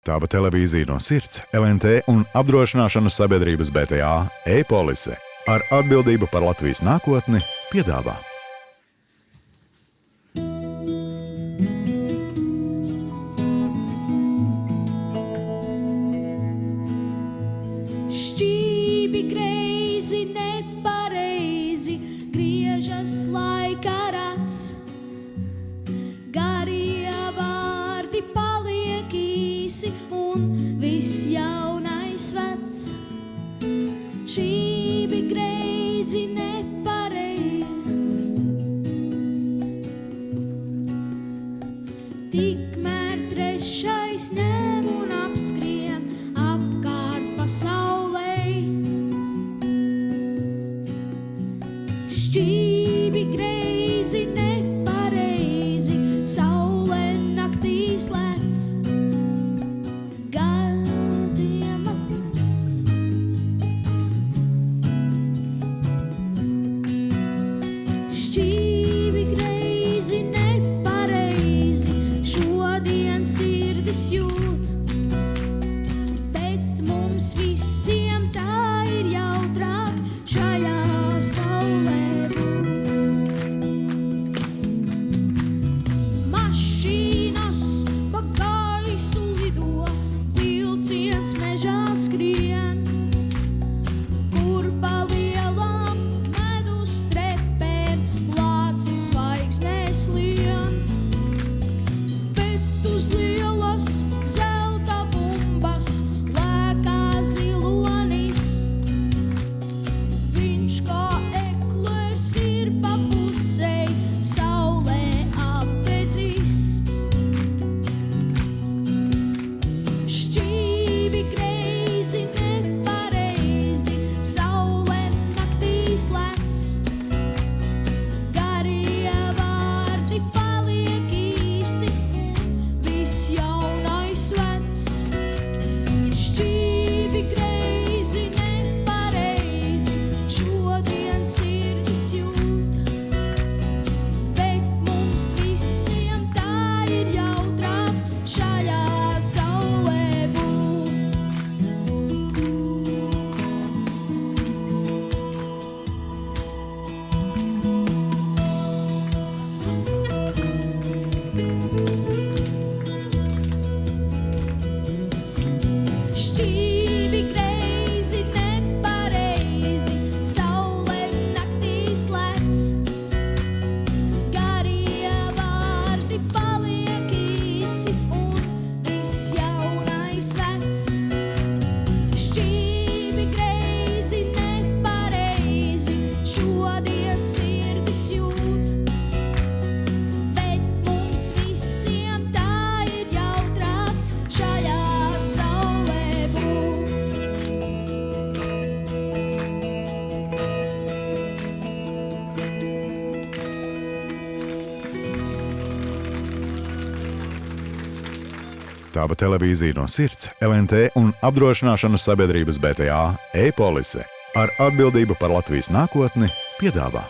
Tava televīzija no sirds, LNT un apdrošināšanas sabiedrības BTA e-polise ar atbildību par Latvijas nākotni piedāvā. Šķīvi greizi, nepareizi, griežas laika rats. Garie vārdi paliek īsi un viss jaunais vecs. Šķīvi greizi, nepareizi, tikmēr trešais ņem un apskrien apkārt pasaulē. Šķīvi greizi, nepareizi, saule naktī slēdz. Gadiem šķīvi greizi, nepareizi, šodien sirdis jūt, bet mums visiem tā ir jautrāk šajā saulē. Mašīnas pa gaisu lido, vilciens mežā skrien, kur pa lielām medus trepēm lācis zvaigznēs lien. Bet uz lielas zelta bumbas lēkā zilonis. Viņš kā eklers ir pa pusei saulē apdedzis. Šķīvi greizi, nepareizi, saule naktī slēdz. Garie vārdi paliek īsi, viss jaunais vecs. Šķīvi greizi, nepareizi, šodien sirdis jūt, bet mums visiem tā ir jautrāk šajā saulē būt. Šķīvi greizi, nepareizi, saule naktī slēdz. Garie vārdi paliek īsi un viss jaunais vecs. Šķīvi greizi, nepareizi, šodien sirdis jūt, bet mums visiem tā ir jautrāk šajā saulē būt. Tava televīzija no sirds, LNT un apdrošināšanas sabiedrības BTA e-polise ar atbildību par Latvijas nākotni piedāvā.